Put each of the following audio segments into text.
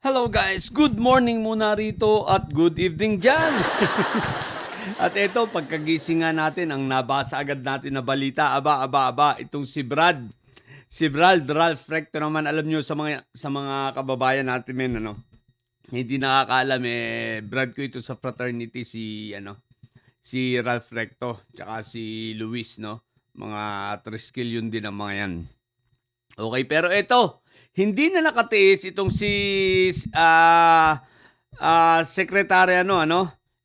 Hello guys, good morning muna rito at good evening dyan. At ito, pagkagising nga natin, ang nabasa agad natin na balita, itong si Brad. Si Brad Ralph Recto naman, alam nyo sa mga kababayan natin, hindi nakakaalam, Brad ko ito sa fraternity, si Ralph Recto, tsaka si Luis, no? Mga triskill yun din ang mga yan. Okay, pero ito, hindi na nakatiis itong si Secretary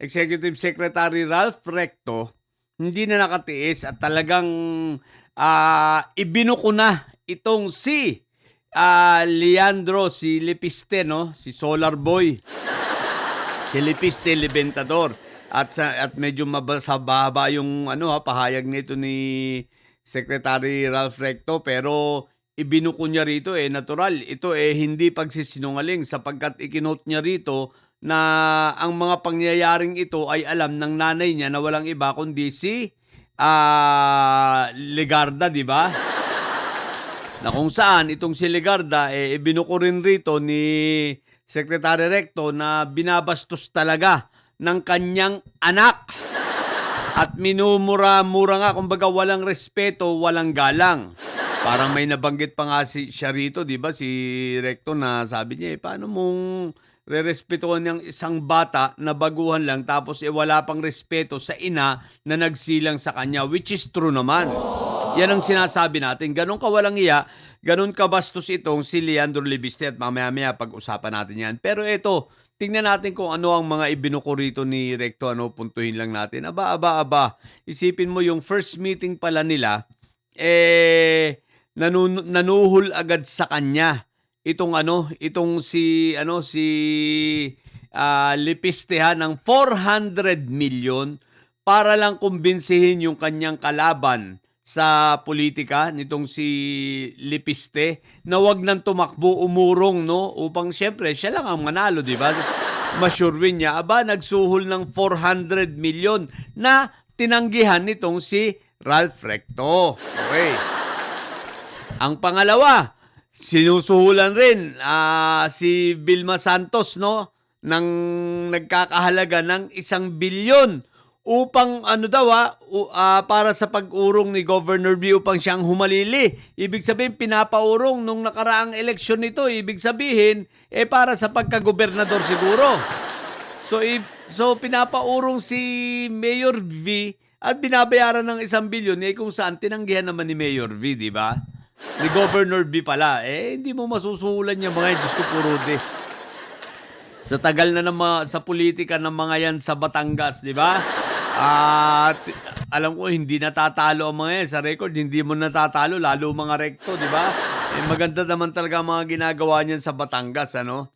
Executive Secretary Ralph Recto, hindi na nakatiis at talagang ibinuko na itong si Leandro, si Lepiste, no? Si Solar Boy. Si Lepiste Libentador. At medyo mababa yung pahayag nito ni Secretary Ralph Recto, pero ibinuko niya rito natural. Ito hindi pagsisinungaling sapagkat ikinote niya rito na ang mga pangyayaring ito ay alam ng nanay niya na walang iba kundi si Legarda, di ba? Na kung saan itong si Legarda ibinuko rin rito ni Secretary Recto na binabastos talaga ng kanyang anak. At minumura-mura nga, kumbaga walang respeto, walang galang. Parang may nabanggit pa nga siya rito, di ba, si Recto na sabi niya, paano mong rerespetuhan ng isang bata na baguhan lang tapos wala pang respeto sa ina na nagsilang sa kanya, which is true naman. Yan ang sinasabi natin. Ganon ka walang iya, ganon ka bastos itong si Leandro Lepiste at mamaya-maya pag-usapan natin yan. Pero ito, tingnan natin kung ano ang mga ibinuko rito ni Recto, puntuhin lang natin. Isipin mo yung first meeting pala nila, nanuhol agad sa kanya itong si Lepiste ng 400 million para lang kumbinsihin yung kanyang kalaban sa politika nitong si Lepiste na wag nang tumakbo, umurong, no, upang syempre siya lang ang manalo, di ba? Ma-sure win niya. Nagsuhol ng 400 million na tinanggihan nitong si Ralph Recto. Okay. Ang pangalawa, sinusuhulan rin si Vilma Santos, no, ng nagkakahalaga ng 1 bilyon upang para sa pag-urong ni Governor B upang siyang humalili. Ibig sabihin, pinapaurong nung nakaraang eleksyon nito. Ibig sabihin, para sa pagkagobernador siguro. So pinapaurong si Mayor V at binabayaran ng 1 bilyon kung saan tinanggihan naman ni Mayor V, di ba? Ni Governor B pala. Hindi mo masusuhulan niya mga Diyos ko puro de. Sa tagal na sa politika ng mga yan sa Batangas, di ba? At alam ko hindi natatalo ang mga yan sa record, hindi mo natatalo lalo mga Recto, di ba? Maganda naman talaga mga ginagawa niyan sa Batangas, ano?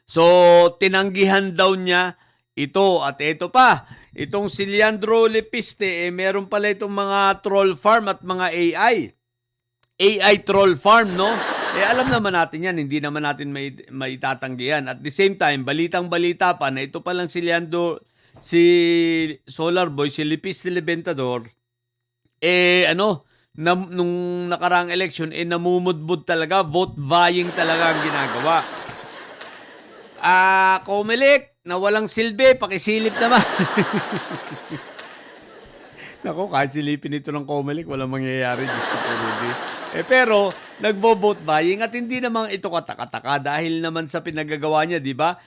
So, tinanggihan daw niya ito at ito pa. Itong si Leandro Lepiste, meron pala itong mga troll farm at mga AI troll farm, no? Alam naman natin yan, hindi naman natin maitatanggihan. At the same time, balitang-balita pa na ito palang si Leandro, si Solar Boy, si Lepiste Libentador, nung nakaraang election, namumudbud talaga, vote vying talaga ang ginagawa. Comelec, na walang silbi, pakisilip naman. Nako, kahit silipin ito ng Comelec, walang mangyayari. Diyos ko po, Rudy. Pero, nagbo-vote buying at hindi naman ito kataka-taka dahil naman sa pinagagawa niya, di ba?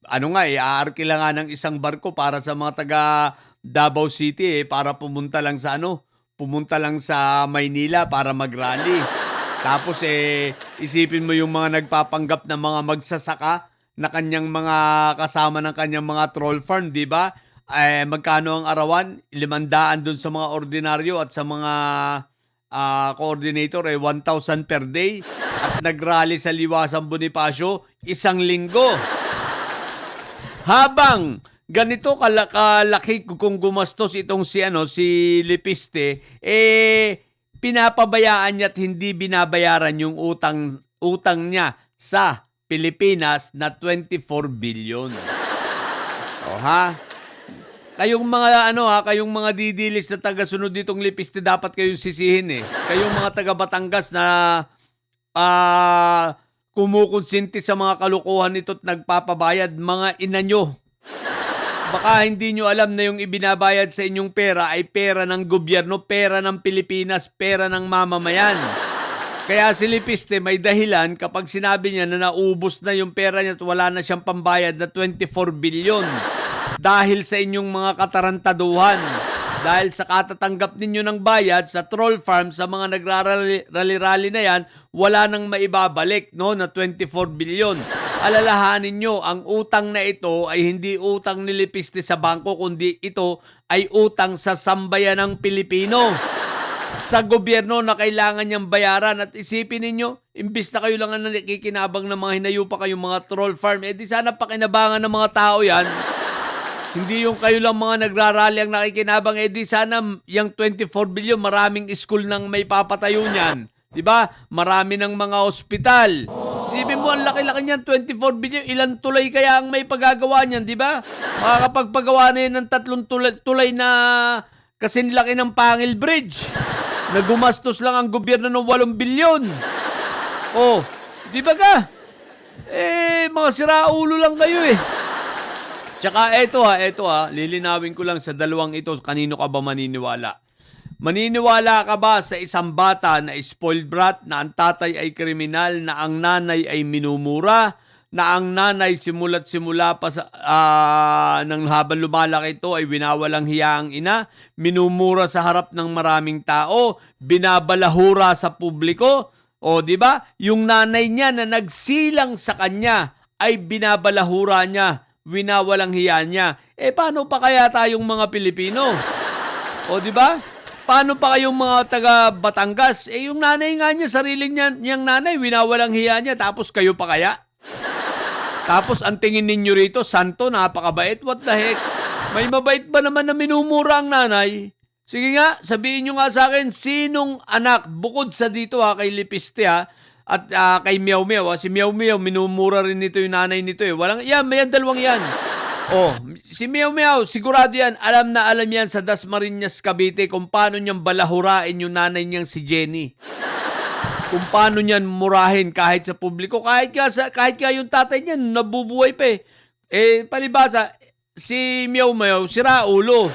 Aarkila nga ng isang barko para sa mga taga Davao City, para pumunta lang sa Maynila para mag-rally. Tapos, isipin mo yung mga nagpapanggap na mga magsasaka na kanyang mga kasama ng kanyang mga troll farm, di ba? Magkano ang arawan? 500 dun sa mga ordinaryo at sa mga coordinator 1,000 per day at nagrally sa Liwasang Bonifacio 1 linggo. Habang ganito kalaki kung gumastos itong si Lepiste, pinapabayaan niya at hindi binabayaran yung utang niya sa Pilipinas na 24 billion. Kayong mga didilis na taga-sunod nitong Lepiste, dapat kayong sisihin. Kayong mga taga Batangas na kumukonsinti sa mga kalukuhan nito at nagpapabayad, mga ina nyo. Baka hindi nyo alam na yung ibinabayad sa inyong pera ay pera ng gobyerno, pera ng Pilipinas, pera ng mamamayan. Kaya si Lipiste may dahilan kapag sinabi niya na naubos na yung pera niya at wala na siyang pambayad na 24 bilyon. Dahil sa inyong mga katarantaduhan. Dahil sa katatanggap ninyo ng bayad sa troll farm, sa mga nagrarally-rally na yan, wala nang maibabalik, no, na 24 bilyon. Alalahanin nyo, ang utang na ito ay hindi utang ni Lipiste sa bangko, kundi ito ay utang sa sambayan ng Pilipino. Sa gobyerno na kailangan niyang bayaran. At isipin ninyo, imbis na kayo lang ang nakikinabang ng mga hinayupa kayong mga troll farm, di sana pakinabangan ng mga tao yan. Hindi yung kayo lang mga nagrarally ang nakikinabang, di sana yung 24 bilyon, maraming school nang may papatayo niyan. Diba? Marami ng mga ospital. Isipin mo, ang laki-laki niyan, 24 bilyon, ilang tulay kaya ang may pagagawa niyan, diba? Makakapagpagawa na yan ng 3 tulay na kasing laki ng Pangil Bridge. Nagumastos lang ang gobyerno ng 8 bilyon. Oh, di ba ka? Mga siraulo lang kayo Tsaka eto ha, lilinawin ko lang sa dalawang ito, kanino ka ba maniniwala? Maniniwala ka ba sa isang bata na spoiled brat, na ang tatay ay kriminal, na ang nanay ay minumura, na ang nanay simula't simula pa nang habang lumalaki ito ay winawalang hiya ang ina, minumura sa harap ng maraming tao, binabalahura sa publiko, o di ba? Yung nanay niya na nagsilang sa kanya ay binabalahura niya, winawalang hiya niya. Paano pa kaya tayong mga Pilipino? O di ba? Paano pa kayong mga taga Batangas? Yung nanay nga niya, sarili niyang nanay, winawalang hiya niya, tapos kayo pa kaya? Tapos ang tingin ninyo rito, santo, napakabait, what the heck? May mabait ba naman na minumura ang nanay? Sige nga, sabihin nyo nga sa akin, sinong anak, bukod sa dito kay Lipiste at kay Meow Meow, si Meow Meow, minumura rin nito yung nanay nito Walang, may dalawang yan. Si Meow Meow, sigurado yan, alam na alam yan sa Dasmariñas, Cavite, kung paano niyang balahurain yung nanay niyang si Jenny. Kung paano niyan murahin kahit sa publiko, kahit ka yung tatay niya, nabubuhay pa palibasa, si Meow Meow, sira ulo.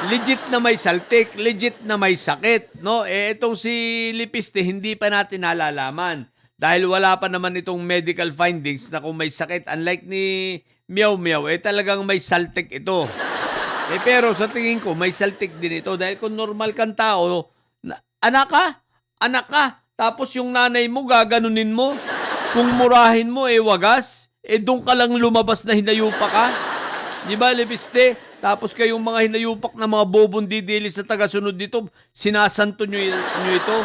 Legit na may saltik, legit na may sakit, no? Itong si Lipiste, hindi pa natin nalalaman. Dahil wala pa naman itong medical findings na kung may sakit. Unlike ni Meow Meow, talagang may saltik ito. Pero sa tingin ko, may saltik din ito. Dahil kung normal kang tao, anak ka, tapos yung nanay mo, gaganunin mo. Kung murahin mo, wagas. Doon ka lang lumabas na hinayupa ka. Di ba, Lipiste? Tapos kayong mga hinayupak na mga bobong didilis na tagasunod dito, sinasanto nyo ito.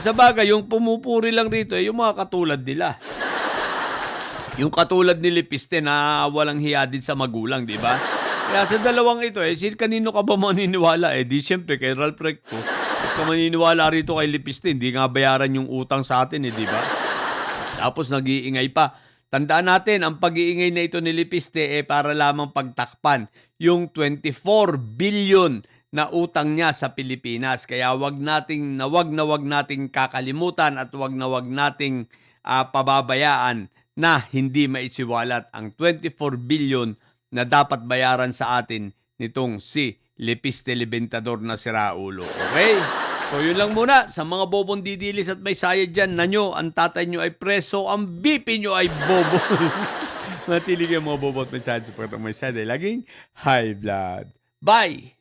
Sa bagay, yung pumupuri lang rito, yung mga katulad nila. Yung katulad ni Lipiste na walang hiya din sa magulang, di ba? Kaya sa dalawang ito, kanino ka ba maniniwala? Di syempre kay Ralph Recto. At ka maniniwala rito kay Lipiste, hindi nga bayaran yung utang sa atin, di ba? Tapos nag-iingay pa. Tandaan natin, ang pag-iingay na ito ni Lipiste para lamang pagtakpan yung 24 billion na utang niya sa Pilipinas. Kaya wag nating kakalimutan at wag nating pababayaan na hindi maisiwalat ang 24 billion na dapat bayaran sa atin nitong si Lipiste Libentador na siraulo. Okay? So yun lang muna. Sa mga bobong didilis at may sayad dyan, na nyo, ang tatay nyo ay preso, ang BP nyo ay bobo. Matilig yung mga bobo at may sayad. Support ang may sayad ay laging high blood. Bye!